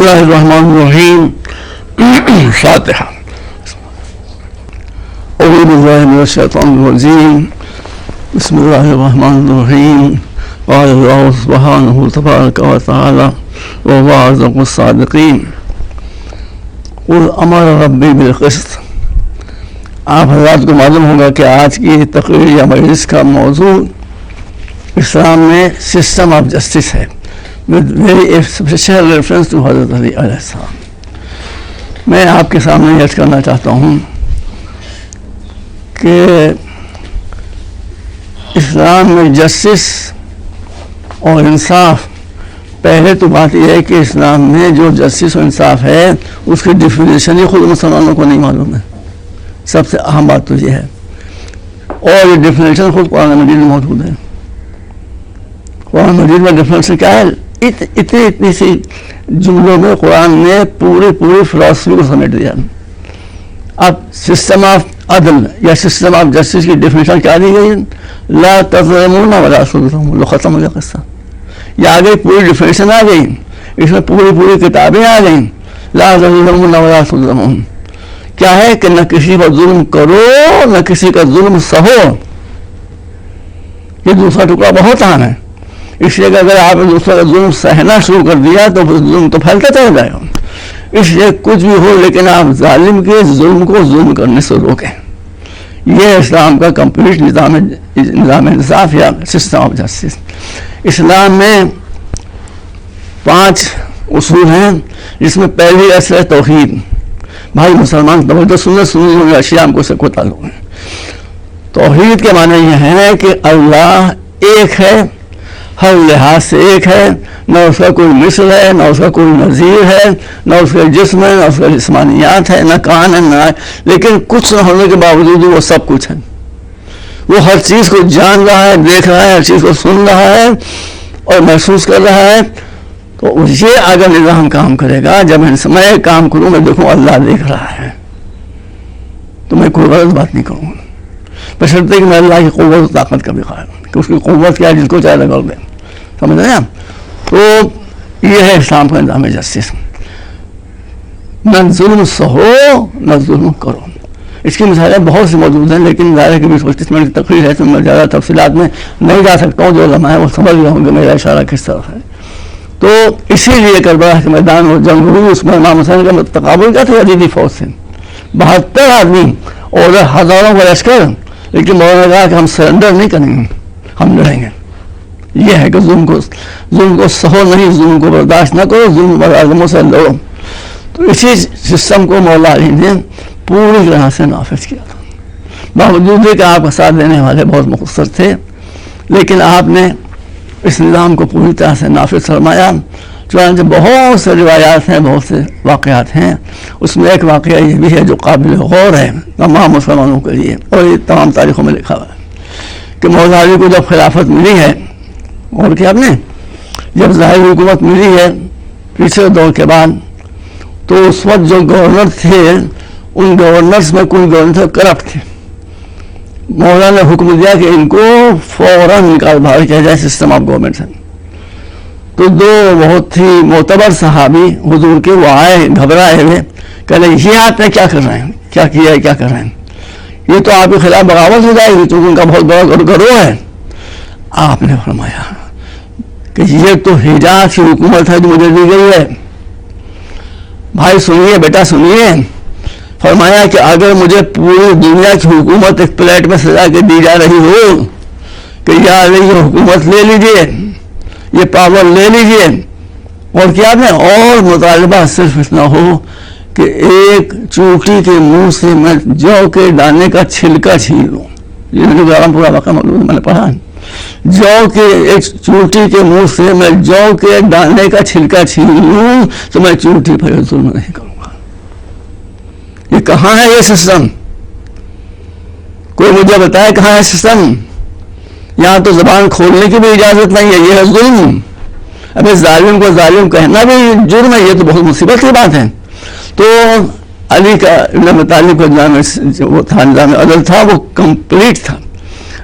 اللہ الرحمن الرحیم فاتحہ اعوذ باللہ من الشیطان الرجیم بسم اللہ الرحمن الرحیم قال اللہ سبحانہ تبارک و تعالی وهو اصدق الصادقین قل امر ربی بالقسط۔ آپ حضرات کو معلوم ہوگا کہ آج کی تقریر یا مجلس کا موضوع اسلام میں سسٹم آف جسٹس ہے، with very special reference to حضرت علی علیہ السلام۔ میں آپ کے سامنے عرض کرنا چاہتا ہوں کہ اسلام میں جسٹس اور انصاف، پہلے تو بات یہ ہے کہ اسلام میں جو جسٹس اور انصاف ہے اس کی ڈیفینیشن ہی خود مسلمانوں کو نہیں معلوم ہے۔ سب سے اہم بات تو یہ ہے، اور یہ ڈیفینیشن خود قرآن مجید میں موجود ہے۔ قرآن مجید میں ڈیفینیشن کیا ہے؟ اتنی سی جملوں میں قرآن نے پوری فلاسفی کو سمیٹ دیا۔ اب سسٹم آف عدل یا سسٹم آف جسٹس کی ڈیفینیشن کیا دی گئی؟ لا تظلمون ولا تظلمون، لو ختم ہو گیا قصہ۔ یہ آ گئی، پوری ڈیفینیشن آ گئی، اس میں پوری کتابیں آ گئیں۔ لا تظلمون ولا تظلمون کیا ہے کہ نہ کسی پر ظلم کرو نہ کسی کا ظلم سہو۔ یہ دوسرا ٹکڑا بہت اہم ہے، اس لیے کہ اگر آپ نے دوسرا کا ظلم سہنا شروع کر دیا تو ظلم تو پھیلتا چلا جائے گا۔ اس لیے کچھ بھی ہو لیکن آپ ظالم کے ظلم کو ظلم کرنے سے روکیں۔ یہ اسلام کا کمپلیٹ نظام انصاف یا سسٹم آف جسٹس۔ اسلام میں 5 اصول ہیں، جس میں پہلی اصل ہے توحید۔ بھائی مسلمان توجہ سننے اشیاء ہم کو سب کو تعلق ہے۔ توحید کے معنی یہ ہے کہ اللہ ایک ہے، ہر لحاظ سے ایک ہے، نہ اس کا کوئی مثل ہے، نہ اس کا کوئی نظیر ہے، نہ اس کا جسم ہے، نہ اس کا جسمانیات ہے، نہ کان ہے، نہ، لیکن کچھ نہ ہونے کے باوجود وہ سب کچھ ہے۔ وہ ہر چیز کو جان رہا ہے، دیکھ رہا ہے، ہر چیز کو سن رہا ہے اور محسوس کر رہا ہے۔ تو یہ اگر نظام کام کرے گا، جب میں کام کروں میں دیکھوں اللہ دیکھ رہا ہے تو میں کوئی غلط بات نہیں کروں گا، بشرطے کہ میں اللہ کی قوت و طاقت کا بھی قائل ہوں کہ اس کی قوت کیا ہے، جس کو چاہے رگڑ دیں۔ سمجھ رہے ہیں؟ تو یہ ہے اسلام کا نظام جسٹس، نہ ظلم سہو نہ ظلم کرو۔ اس کی مثالیں بہت سی موجود ہیں، لیکن ظاہر ہے کہ 20-25 منٹ کی تقریر ہے تو میں زیادہ تفصیلات میں نہیں جا سکتا ہوں۔ جو علماء ہے وہ سمجھ گئے ہوں گے میرا اشارہ کس طرف ہے۔ تو اسی لیے کربلا کے میدان میں جنگ ہوئی، اس میں امام حسین کا تقابل کیا تھا یزیدی فوج سے، 72 آدمی اور ہزاروں کا لشکر، لیکن مولانا نے کہا کہ ہم سرنڈر نہیں کریں گے، ہم لڑیں گے۔ یہ ہے کہ ظلم کو سہو نہیں، ظلم کو برداشت نہ کرو، ظلم پر عزموں سے لڑو۔ تو اسی سسٹم کو مولا علی نے پوری طرح سے نافذ کیا تھا، باوجود کہ آپ کا ساتھ دینے والے بہت مختصر تھے، لیکن آپ نے اس نظام کو پوری طرح سے نافذ فرمایا۔ چنانچہ بہت سے روایات ہیں، بہت سے واقعات ہیں، اس میں ایک واقعہ یہ بھی ہے جو قابل غور ہے تمام مسلمانوں کے لیے، اور یہ تمام تاریخوں میں لکھا ہوا ہے کہ مولا علی کو جب خلافت ملی ہے، اور کیا آپ نے جب ظاہری حکومت ملی ہے پچھلے دور کے بعد، تو اس وقت جو گورنر تھے ان گورنرز میں کوئی گورنر کرپٹ تھے۔ مولانا نے حکم دیا کہ ان کو فوراً نکال باہر کیا جائے سسٹم آف گورنمنٹ سے۔ تو 2 بہت ہی معتبر صحابی حضور کے وہ آئے گھبرائے ہوئے، کہنے یہ آپ نے کیا کر رہے ہیں، کیا کیا ہے، کیا کر رہے ہیں، یہ تو آپ کے خلاف بغاوت ہو جائے گی کیونکہ ان کا بہت بڑا گروہ ہے۔ آپ نے فرمایا کہ یہ تو حجاز کی حکومت ہے جو مجھے دی گئی ہے۔ بھائی سنیے، بیٹا سنیے، فرمایا کہ اگر مجھے پوری دنیا کی حکومت ایک پلیٹ میں سجا کے دی جا رہی ہو کہ یا یہ حکومت لے لیجئے، یہ پاور لے لیجئے، اور کیا ہے، اور مطالبہ صرف اتنا ہو کہ ایک چونٹی کے منہ سے میں جو کے دانے کا چھلکا چھین لوں۔ یہ پورا واقعہ موجود میں نے پڑھا ہے، جو کے ایک چونٹی کے منہ سے میں جو کے دانے کا چھلکا چھین لوں تو میں چونٹی پر ظلم نہیں کروں گا۔ یہ کہاں ہے یہ سسٹم؟ کوئی مجھے بتائے کہاں ہے سسٹم؟ یہاں تو زبان کھولنے کی بھی اجازت نہیں ہے، یہ ہے ظلم۔ ابھی ظالم کو ظالم کہنا بھی جرم ہے، یہ تو بہت مصیبت کی بات ہے۔ تو علی کا ابن ابی طالب کا وہ تھا نظام عدل تھا، وہ کمپلیٹ تھا۔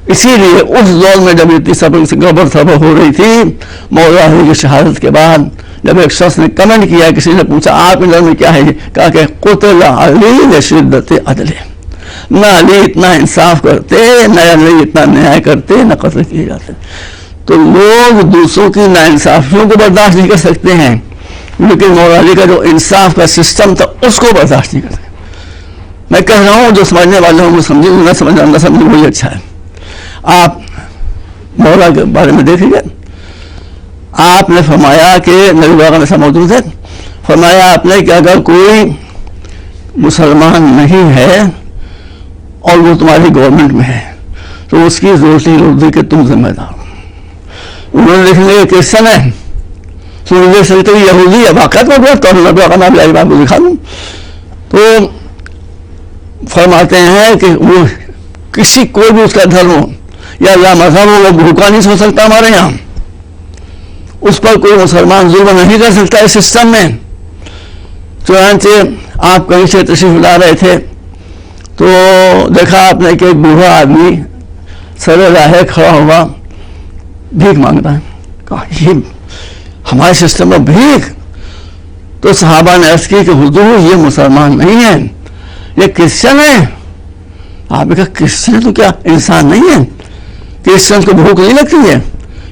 اسی لیے اس دور میں جب اتنی گبر سبر ہو رہی تھی، مولا علی کی شہادت کے بعد جب ایک شخص نے کمنٹ کیا, کسی نے پوچھا آپ کے نظر میں کیا ہے, کہا کہ قتل علی لشدت عدل, نہ علی اتنا انصاف کرتے, نہ علی اتنا نیائے کرتے, نہ قتل کیے جاتے. تو لوگ دوسروں کی ناانصافیوں کو برداشت نہیں کر سکتے ہیں, لیکن مولا علی کا جو انصاف کا سسٹم تھا اس کو برداشت نہیں کرتے. میں کہہ رہا ہوں جو سمجھنے والے ہوں وہ سمجھے, نہ سمجھنا نہ سمجھے وہی اچھا ہے. آپ مولا کے بارے میں دیکھ لیجیے, آپ نے فرمایا کہ نبی باغ میں موجود ہے, فرمایا آپ نے کہ اگر کوئی مسلمان نہیں ہے اور وہ تمہاری گورنمنٹ میں ہے تو اس کی روزی روزی کے تم ذمہ دار. انہوں نے لکھ لیا کرسچن ہے, سن دیکھ سکتے ہو یہودی ہے, واقعات میں بہت کروں نبی باغ میں آپ کو دکھا دوں. تو فرماتے ہیں کہ وہ کسی کوئی بھی اس کا دھرم ہو یا اللہ مذہب ہو, وہ بھوکا نہیں سو سکتا ہمارے یہاں, اس پر کوئی مسلمان ظلم نہیں کر سکتا اس سسٹم میں. چنانچہ آپ کہیں سے تشریف لا رہے تھے تو دیکھا آپ نے کہ ایک بوڑھا آدمی سر راہ کھڑا ہوا بھیک مانگتا ہے. کہا یہ ہمارے سسٹم میں بھیک؟ تو صحابہ نے عرض کی کہ حضور یہ مسلمان نہیں ہے, یہ کرسچن ہے. آپ نے کہا کرسچن تو کیا انسان نہیں ہے؟ کرسچن کو بھوک نہیں لگتی ہے,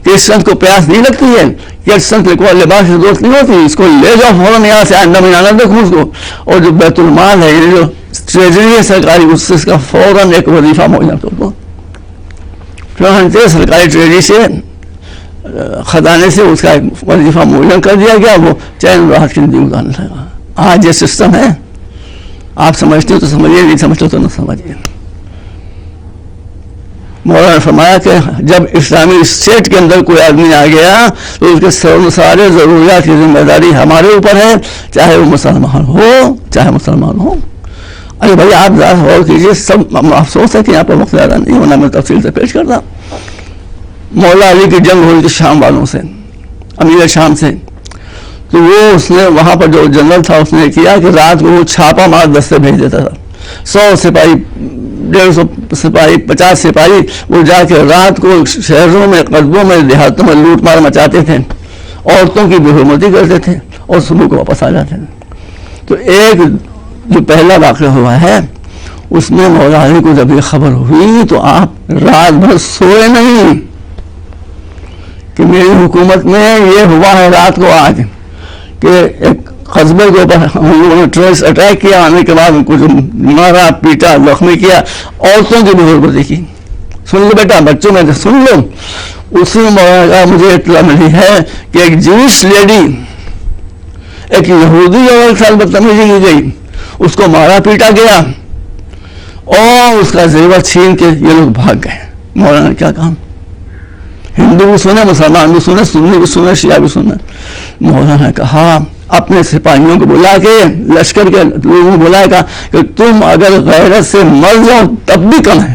کرسچن کو پیاس نہیں لگتی ہے, کرسچن کو لباس کی ضرورت نہیں ہوتی, اس کو لے جاؤ فوراً یہاں سے, آئندہ مہینہ دیکھو اس کو. اور جو بیت المال ہے, یہ جو ٹریجری ہے سرکاری, اس سے اس کا فوراً ایک وظیفہ معین کر دو. سرکاری ٹریجری سے خزانے سے اس کا ایک وظیفہ معین کر دیا گیا, وہ چین راحت کی زندگی گزارنے لگا. آج یہ سسٹم ہے, آپ سمجھتے ہو تو سمجھیے, نہیں سمجھتے تو نہ سمجھیے. مولانا نے فرمایا کہ جب اسلامی اسٹیٹ کے اندر کوئی آدمی آ گیا تو اس کے سارے ضروریات کی ذمہ داری ہمارے اوپر ہے, چاہے وہ مسلمان ہو چاہے مسلمان ہو. ارے بھائی آپ ذرا غور کیجیے, سب افسوس ہے کہ یہاں پر وقت زیادہ نہیں ہونا, میں تفصیل سے پیش کرتا. مولا علی کی جنگ ہوئی تھی شام والوں سے, امیر شام سے. تو وہ اس نے وہاں پر جو جنرل تھا اس نے کیا کہ رات کو وہ چھاپا مار دستے بھیج دیتا تھا. 100 سپاہی, 150 سپاہی, 50 سپاہی, وہ جا کے رات کو شہروں میں, قصبوں میں, دیہاتوں میں لوٹ مار مچاتے تھے, عورتوں کی بے حرمتی کرتے تھے اور صبح کو واپس آ جاتے تھے. تو ایک جو پہلا واقعہ ہوا ہے اس میں مولا علی کو جب یہ خبر ہوئی تو آپ رات بھر سوئے نہیں کہ میری حکومت میں یہ ہوا ہے رات کو آج کہ ایک قصبے کے اوپر ہم لوگوں نے ٹیررسٹ اٹیک کیا, آنے کے بعد ان کو مارا پیٹا زخمی کیا, عورتوں کی بے حرمتی کی. سن لو بیٹا, بچوں میں سن لو. اسی میں مجھے اطلاع ملی ہے کہ ایک جوش لیڈی, ایک یہودی عورت سال بدتمیزی کی گئی, اس کو مارا پیٹا گیا اور اس کا زیور چھین کے یہ لوگ بھاگ گئے. مولانا نے کیا کہا, ہندو بھی سنے, مسلمان بھی سنے, سنی بھی سنے, شیعہ بھی سنے. مولانا نے کہا اپنے سپاہیوں کو بلا کے, لشکر کے لوگوں کو بلایا, کہا کہ تم اگر غیرت سے مر جاؤ تب بھی کم ہے.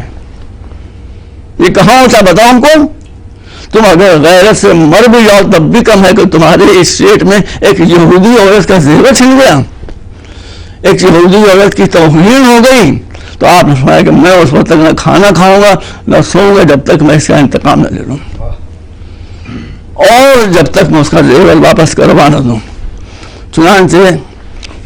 یہ کہاں ہوتا بتاؤ ہم کو, تم اگر غیرت سے مر بھی جاؤ تب بھی کم ہے کہ تمہارے اسٹیٹ میں ایک یہودی عورت کا زیور چھن گیا, ایک یہودی عورت کی توہین ہو گئی. تو آپ نے فرمایا کہ میں اس وقت تک نہ کھانا کھاؤں گا نہ سوؤں گا جب تک میں اس کا انتقام نہ لے لوں, اور جب تک میں اس کا زیور واپس کروا نہ دوں. چنانچہ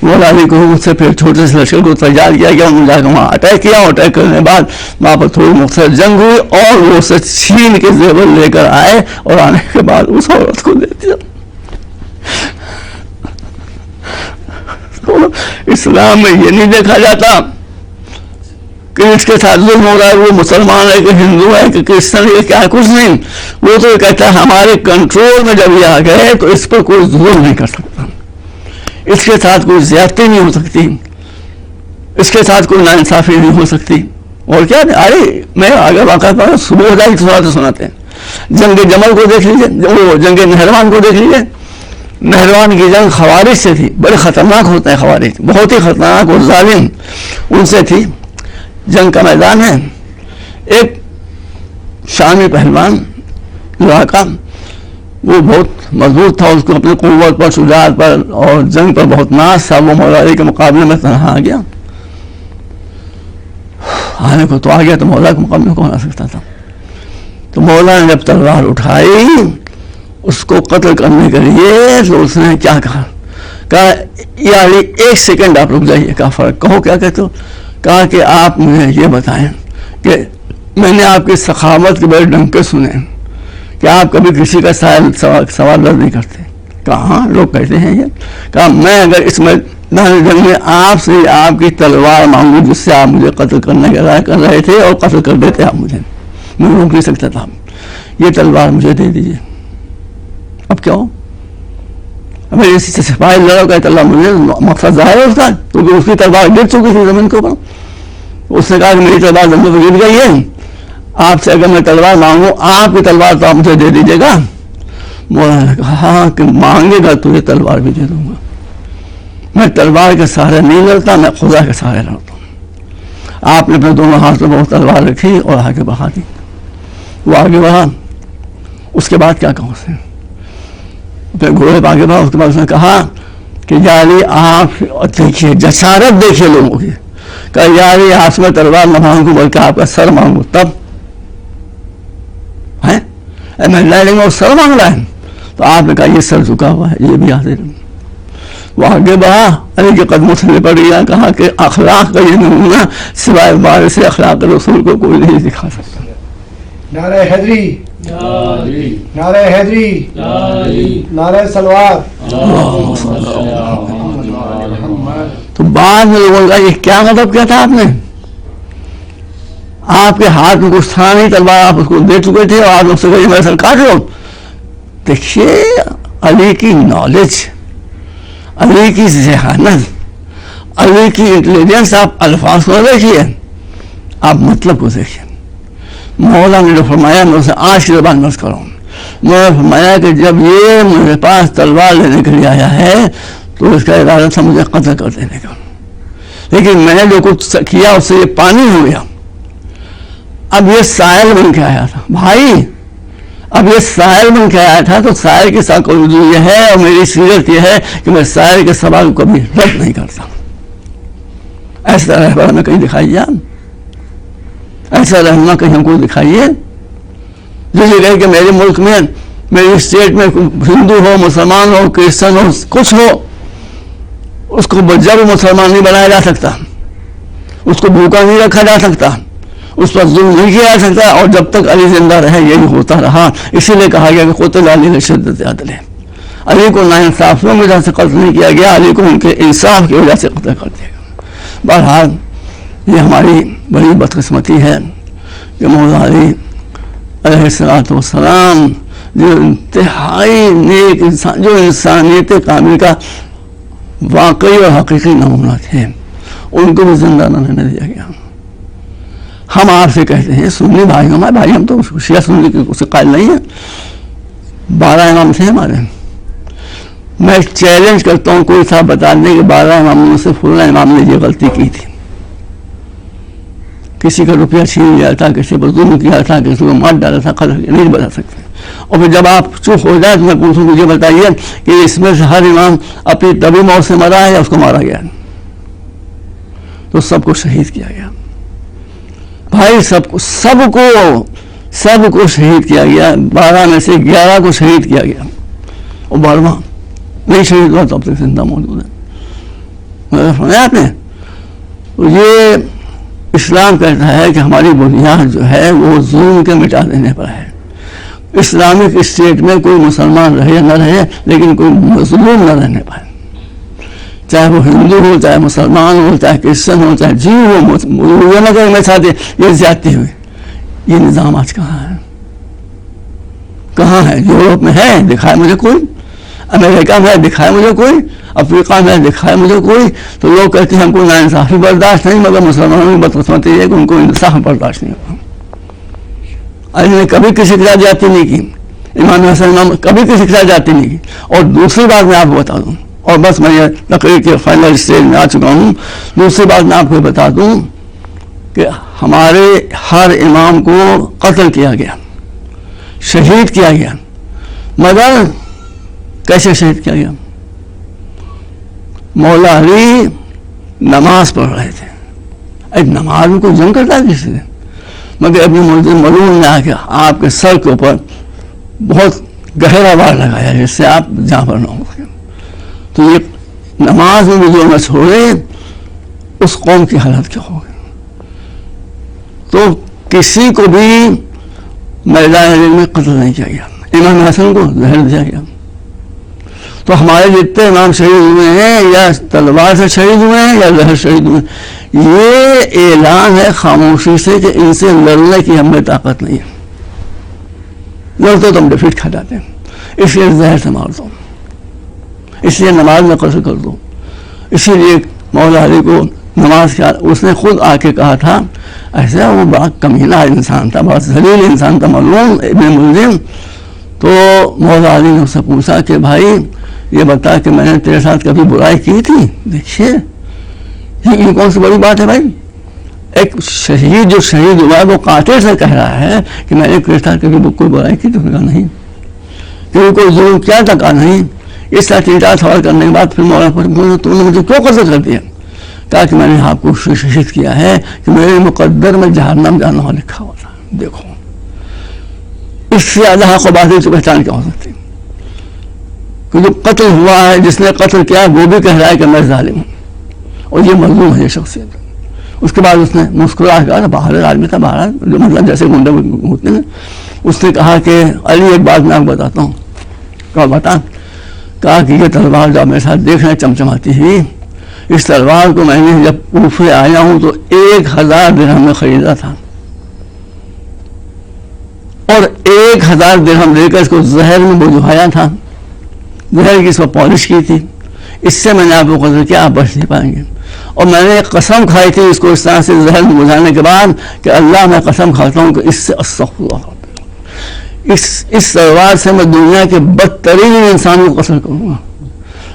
مولا علی کو مجھ سے پھر چھوٹے سے لشکر کو تیار کیا گیا, انہوں نے جا کے وہاں اٹیک کیا. اٹیک کرنے کے بعد وہاں پر تھوڑی مختصر جنگ ہوئی اور وہ اسے چھین کے زیور لے کر آئے اور آنے کے بعد اس عورت کو دے دیا. اسلام میں یہ نہیں دیکھا جاتا کہ اس کے ساتھ ظلم ہو رہا ہے, وہ مسلمان ہے کہ ہندو ہے کہ کرسچن ہے, کیا کچھ نہیں. وہ تو کہتا ہے ہمارے کنٹرول میں جب یہ آ گئے تو اس پر کوئی ظلم نہیں کر سکتا, اس کے ساتھ کوئی زیادتی نہیں ہو سکتی, اس کے ساتھ کوئی ناانصافی نہیں ہو سکتی. اور کیا آئے میں آگے واقعہ پڑھا, صبح ہو جائے سناتے ہیں. جنگ جمل کو دیکھ لیجیے, وہ جنگ نہروان کو دیکھ لیجیے. نہروان کی جنگ خوارج سے تھی, بڑے خطرناک ہوتے ہیں خوارج, بہت ہی خطرناک اور ظالم. ان سے تھی. جنگ کا میدان ہے, ایک شامی پہلوان لڑا کا, وہ بہت مضبوط تھا, اس کو اپنے قوت پر, شجاعت پر اور جنگ پر بہت ناز تھا. وہ مولا علی کے مقابلے میں تنہا آ گیا. آنے کو تو آ گیا تو مولا کے مقابلے میں کون آ سکتا تھا. تو مولا نے جب تلوار اٹھائی اس کو قتل کرنے کے لیے تو اس نے کیا کہا یعنی 1 سیکنڈ آپ رک جائیے، کہا فرق کہو کیا کہتے ہو؟ کہا کہ آپ مجھے یہ بتائیں کہ میں نے آپ کی سخاوت کے بڑے ڈنکے سنے کہ آپ کبھی کسی کا سوال رد نہیں کرتے. کہاں لوگ کہتے ہیں یہ. کہا میں اگر اس میدان جنگ میں آپ سے آپ کی تلوار مانگوں جس سے آپ مجھے قتل کرنے کا ارادہ کر رہے تھے اور قتل کر دیتے آپ مجھے، میں روک نہیں سکتا تھا، یہ تلوار مجھے دے دیجیے. اب کیا ہو؟ ابھی اسی سے سپاہی لڑو کہ اللہ مجھے مقصد ظاہر ہے اس کا، کیونکہ اس کی تلوار گر چکی تھی زمین کے اوپر. اس نے کہا کہ میری تلوار زمین پہ گر گئی ہے، آپ سے اگر میں تلوار مانگوں آپ کی تلوار تو آپ مجھے دے دیجیے گا. مولا نے کہا کہ مانگے گا تجھے تلوار بھی دے دوں گا. میں تلوار کے سہارے نہیں لڑتا، میں خدا کے سہارے لڑتا ہوں. آپ نے اپنے دونوں ہاتھوں میں تلوار رکھی اور آگے بڑھا دی. وہ آگے بڑھا. اس کے بعد کیا کہوں اسے؟ پھر گھوڑے پہ آگے بڑھا. اس کے بعد اس نے کہا کہ یاری آپ دیکھیے جسارت دیکھیے لوگوں کی. کہ یاری ہاتھ میں تلوار نہ مانگوں بلکہ آپ کا سر مانگوں تب ہے. میں لڑیں گا سر مانگ رہا ہے. تو آپ نے کہا یہ سر جھکا ہوا ہے، یہ بھی حاضر. وہ آگے بڑھا، علی کے قدموں سے لپٹ گیا. کہا کہ اخلاق کا یہ نمونہ سوائے بارش سے اخلاق رسول کو کوئی نہیں دکھا سکتا. نعرہ حیدری، نعرہ حیدری، نعرہ سلوات. تو بعد میں لوگوں کا یہ کیا مطلب کیا تھا؟ آپ نے آپ کے ہاتھ میں کچھ تھا نہیں، تلوار آپ اس کو دے چکے تھے اور آپ لوگ سے کہیے میرا سر کاٹ لو. دیکھیے علی کی نالج، علی کی ذہانت، علی کی انٹیلیجنس. آپ الفاظ کو دیکھیے، آپ مطلب کو دیکھیے. مولا نے جو فرمایا میں اسے آج کی زبان نوٹ کروں. میں نے فرمایا کہ جب یہ میرے پاس تلوار لینے کے لیے آیا ہے تو اس کا ارادہ تھا مجھے قتل کر دینے کا، لیکن میں نے جو کچھ کیا اس سے یہ پانی ہو گیا. اب یہ سائل بن کے آیا تھا بھائی، اب یہ سائل بن کے آیا تھا. تو سائل کے ساتھ یہ ہے اور میری سیرت یہ ہے کہ میں سائل کے سوال کو کبھی رد نہیں کرتا. ایسا رہبر ہمیں کہیں دکھائیے، ایسا رہنما کہیں ہم کو دکھائیے جو یہ کہے کہ میرے ملک میں میری اسٹیٹ میں ہندو ہو، مسلمان ہو، کرسچن ہو، کچھ ہو، اس کو جب مسلمان نہیں بنایا جا سکتا، اس کو بھوکا نہیں رکھا جا سکتا، اس پر ظلم نہیں کیا جا سکتا. اور جب تک علی زندہ رہے یہی ہوتا رہا. اسی لیے کہا گیا کہ قتل علی شدت عدل ہے. علی کو ناانصافیوں کی وجہ سے قتل نہیں کیا گیا، علی کو ان کے انصاف کی وجہ سے قتل کر دیا گیا. بہرحال یہ ہماری بڑی بدقسمتی ہے کہ مولا علی علیہ الصلوۃ والسلام جو انتہائی نیک انسان، جو انسانیت کامل کا واقعی اور حقیقی نمونہ تھے، ان کو بھی زندہ نہ رہنے دیا گیا. ہم آپ سے کہتے ہیں سنی بھائی، ہمارے بھائی، ہم تو شیعہ سنی کے اس سے قائل نہیں ہیں. 12 امام تھے ہمارے. میں چیلنج کرتا ہوں کوئی صاحب بتا دیں کہ 12 اماموں سے فلاں امام نے یہ غلطی کی تھی، کسی کا روپیہ چھین لیا تھا، کسی پر ظلم کیا تھا، کسی کو مار ڈالا تھا، نہیں بتا سکتے. اور پھر جب آپ چپ ہو جائے تو میں پوچھوں مجھے بتائیے کہ اس میں سے ہر امام اپنی طبی موت سے مرا ہے یا اس کو مارا گیا؟ تو سب کو شہید کیا گیا بھائی، سب کو شہید کیا گیا. 12 میں سے 11 کو شہید کیا گیا اور 12واں نہیں شہید ہوا تو اب تک زندہ موجود ہے. آپ نے یہ اسلام کہتا ہے کہ ہماری بنیاد جو ہے وہ ظلم کے مٹا دینے پر ہے. اسلامک اسٹیٹ میں کوئی مسلمان رہے یا نہ رہے لیکن کوئی مظلوم نہ رہنے پائے، چاہے وہ ہندو ہو، چاہے مسلمان ہو، چاہے کرسچن ہو، چاہے جیو ہو. یہ نہ کہ میں چاہتے یہ زیادتی ہوئی. یہ نظام آج کہاں ہے؟ کہاں ہے؟ یورپ میں ہے، دکھائے مجھے کوئی. امریکہ میں ہے، دکھائے مجھے کوئی. افریقہ میں دکھائے مجھے کوئی. تو لوگ کہتے ہیں ہم کو ناانصافی برداشت نہیں، مگر مسلمانوں کی بدقسمتی ہے کہ ان کو انصاف برداشت نہیں ہوگا. علی نے کبھی کسی کے ساتھ جاتی نہیں کی، امام حسن امام کبھی کسی کے ساتھ جاتی نہیں کی. اور دوسری بات میں آپ کو بتا دوں، اور بس میں یہ تقریر کے فائنل اسٹیج میں آ چکا ہوں. دوسری بات میں آپ کو بتا دوں کہ ہمارے ہر امام کو قتل کیا گیا، شہید کیا گیا. مگر کیسے شہید کیا گیا؟ مولا علی نماز پڑھ رہے تھے. اب نماز میں کوئی جنگ کرتا ہے کسی نے؟ مگر ابن ملعون نے آ کے آپ کے سر کے اوپر بہت گہرا وار لگایا جس سے آپ جہاں پر نہ ہو سکے. تو یہ نماز میں بھی جو نہ چھوڑے اس قوم کی حالت کیا ہوگی. تو کسی کو بھی میدان علم میں قتل نہیں کیا گیا. امام حسن کو زہر دیا گیا. تو ہمارے جتنے امام شہید ہوئے ہیں یا تلوار سے شہید ہوئے ہیں یا زہر شہید ہوئے ہیں, یہ اعلان ہے خاموشی سے کہ ان سے لڑنے کی ہمیں طاقت نہیں ہے. لڑتے تو ہم ڈیفیٹ کھا جاتے ہیں, اس لیے زہر سے مار دو, اس لیے نماز میں قصر کر دو. اسی لیے مولا علی کو نماز کا اس نے خود آ کے کہا تھا, ایسا وہ بڑا کمینہ انسان تھا, بہت ذلیل انسان تھا, معلوم ابن ملزم. تو مولا علی نے اس سے پوچھا کہ بھائی یہ بتا کہ میں نے تیرے ساتھ کبھی برائی کی تھی. دیکھیے یہ کون سی بڑی بات ہے بھائی. ایک شہید جو شہید ہوا ہے وہ قاتل سے کہہ رہا ہے کہ میں نے تیرے ساتھ کبھی کوئی برائی کی. تو کہا نہیں, کبھی کوئی ظلم کیا تھا, کہا نہیں. اس طرح 3-4 سوال کرنے کے بعد پھر مولانا پر تم نے مجھے کیوں قتل کر دیا؟ کہا کہ میں نے آپ کو شہید کیا ہے کہ میرے مقدر میں جہنم جانا ہوا لکھا ہوا تھا. دیکھو اس سے زیادہ حق و باطل کی پہچان کیا ہو سکتی. کہ جو قتل ہوا ہے, جس نے قتل کیا وہ بھی کہہ رہا ہے کہ میں ظالم ہوں اور یہ مظلوم ہے یہ شخصیت. اس کے بعد اس نے مسکرا کہا, باہر آدمی تھا, باہر جو مطلب جیسے گنڈے ہوتے ہیں, اس نے کہا کہ علی ایک بات میں آپ کو بتاتا ہوں. کہا بتا. کہا کہ یہ تلوار جو میرے ساتھ دیکھ رہے چمچماتی ہوئی, اس تلوار کو میں نے جب کوفے آیا ہوں تو 1000 درہم میں خریدا تھا اور 1000 درہم لے کر اس کو زہر میں بجھوایا تھا, زہر کی اس کو پالش کی تھی. اس سے میں نے آپ کو قدر کیا, آپ بچ نہیں پائیں گے. اور میں نے قسم کھائی تھی اس کو اس طرح سے زہر میں بجھانے کے بعد کہ اللہ میں قسم کھاتا ہوں کہ اس سے استغفر اللہ, اس تلوار سے میں دنیا کے بدترین انسان کو قتل کروں گا.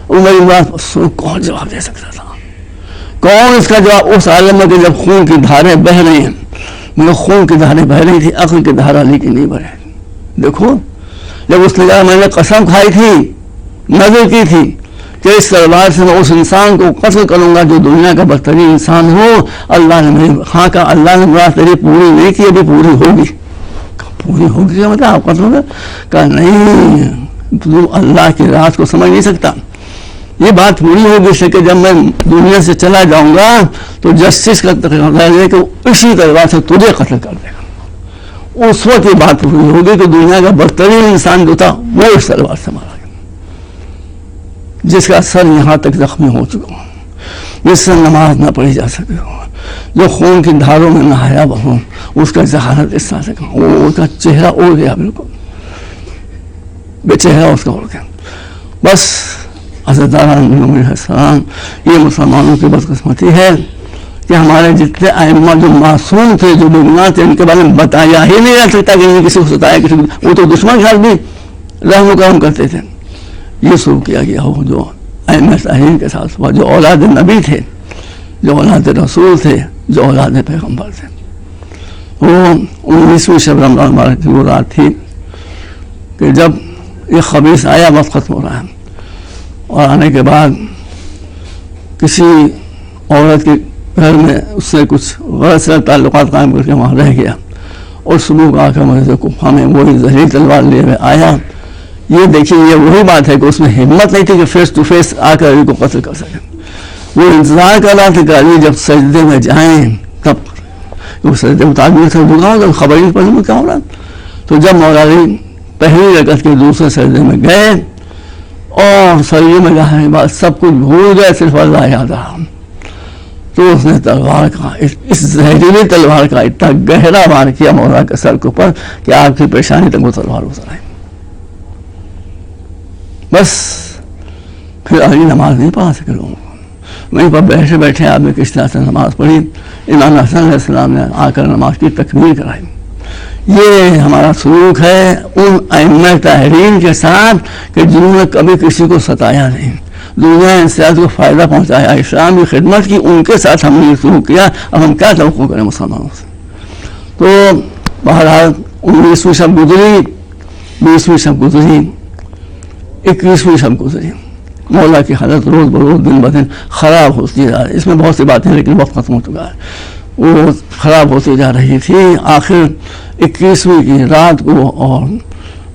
اور میری بات کون جواب دے سکتا تھا؟ کون اس کا جواب اس عالم میں کہ جب خون کی دھاریں بہ رہی ہیں, مگر خون کی دھاریں بہ رہی تھی, عقل کی دھارا علی کی نہیں بہ رہی. دیکھو جب اس نے کہا میں نے قسم کھائی تھی, نظر کی تھی کہ اس تلوار سے میں اس انسان کو قتل کروں گا جو دنیا کا بدترین انسان ہو, اللہ نے میری ہاں کہا اللہ نے مراد تیری پوری نہیں کی, ابھی پوری ہوگی. پوری ہوگی مطلب آپ قتل ہوگا؟ کہا نہیں, تو اللہ کی رات کو سمجھ نہیں سکتا. یہ بات پوری ہوگی اس لیے کہ جب میں دنیا سے چلا جاؤں گا تو جسٹس کا تقاضا ہے کہ اسی تلوار سے تجھے قتل کر دے گا. اس وقت یہ بات پوری ہوگی کہ دنیا کا بدترین انسان جو تھا وہ اس تلوار سے مارا گیا, جس کا سر یہاں تک زخمی ہو چکا ہوں, جس سے نماز نہ پڑھی جا سکے ہو, جو خون کی دھاروں میں نہایا ہو, اس کا ذہانت اس طرح سے اس کا چہرہ اڑ گیا, بالکل بے چہرہ اس کا اڑ گیا. بس حضرت علیہ السلام, یہ مسلمانوں کی بدقسمتی ہے کہ ہمارے جتنے ائمہ جو معصوم تھے, جو بے گناہ تھے, ان کے بارے میں بتایا ہی نہیں جا سکتا کہ یہ کسی کو ستایا, کسی کو, وہ تو دشمن خیال بھی رحم و کرم کرتے تھے. یہ شروع کیا گیا ہو جو ائمہ طاہرین کے ساتھ ہوا, جو اولاد نبی تھے, جو اولاد رسول تھے, جو اولاد پیغمبر تھے. وہ 19ویں شب رمضان مبارک کی وہ رات تھی کہ جب یہ خبیث آیا, وقت ختم ہو رہا ہے, اور آنے کے بعد کسی عورت کے گھر میں اس سے کچھ غلط سے تعلقات قائم کر کے وہاں رہ گیا, اور صبح آ کر مسجد کوفہ میں وہی زہریلی تلوار لیے ہوئے آیا. یہ دیکھیے یہ وہی بات ہے کہ اس میں ہمت نہیں تھی کہ فیس ٹو فیس آ کر علی کو قتل کر سکے. وہ انتظار کر رہا تھا کہ علی جب سجدے میں جائیں تب, وہ سجدے مطابق سے دعا جب خبر نہیں پڑی کیا ہو رہا. تو جب مولا علی پہلی رکعت کے دوسرے سجدے میں گئے اور سجدے میں جانے کے بعد سب کچھ بھول گئے, صرف اللہ یاد رہا, تو اس نے تلوار کا, اس زہریلی تلوار کا اتنا گہرا وار کیا مولا کے سر کے اوپر کہ آپ کی پریشانی تک وہ تلوار اتر آئی. بس پھر علی نماز نہیں پڑھا سکے لوگوں کو. وہیں پر بیٹھے بیٹھے آپ نے کس طرح سے نماز پڑھی, امام حسن علیہ السلام نے آ کر نماز کی تکمیل کرائی. یہ ہمارا سلوک ہے ان ائمہ طاہرین کے ساتھ کہ جنہوں نے کبھی کسی کو ستایا نہیں, دنیا انسان کو فائدہ پہنچایا, اسلام کی خدمت کی, ان کے ساتھ ہم نے یہ سلوک کیا. اب ہم کیا توقع کریں مسلمانوں سے. تو بہرحال 19ویں شب گزری, 20ویں شب گزری, 21ویں شب گزری. مولا کی حالت روز بروز دن بدن خراب ہوتی جا رہی. اس میں بہت سی باتیں لیکن وقت ختم ہو چکا ہے. وہ خراب ہوتی جا رہی تھی. آخر 21ویں کی رات کو اور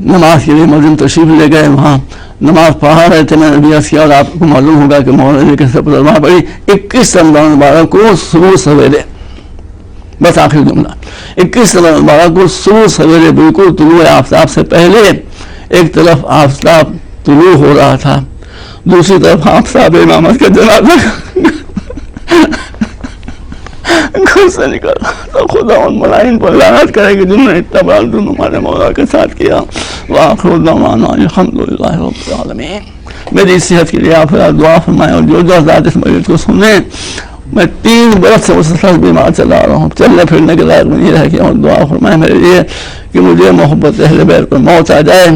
نماز کے لیے مؤذن تشریف لے گئے، وہاں نماز پڑھا رہے تھے، میں نے بھی عرض کیا اور آپ کو معلوم ہوگا کہ مولانا نے کیسے نماز پڑھی 21 رمضان مبارک کو صبح سویرے، بس آخری جملہ 21 رمضان مبارک کو صبح سویرے بالکل طلوع آفتاب سے پہلے ایک طرف آفتاب طلوع ہو رہا تھا، دوسری طرف آفتاب امامت کا جنازہ گھر سے نکل رہا تھا۔ خدا ان ملائن پر لعنت کرے کہ جنہوں نے اتنا بڑا ظلم ہمارے مولا کے ساتھ کیا۔ وآخر دعوانا الحمدللہ رب العالمین۔ میری صحت کے لیے آپ دعا فرمائیں، اور جو جو حضرات اس مجلس کو سنیں، میں 3 برس سے مسلسل بیمار چلا رہا ہوں، چلنے پھرنے کے لائق نہیں رہ گیا، اور دعا فرمائیں میرے لیے کہ مجھے محبت اہل بیت پر موت آ جائے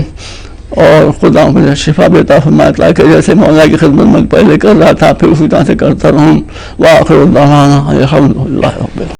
اور خدا مجھے شفا عطا فرمائے، تاکہ جیسے مولا کی خدمت میں پہلے کر رہا تھا پھر اسی طرح سے کرتا رہوں۔ وآخر دعوانا الحمدللہ رب العالمین۔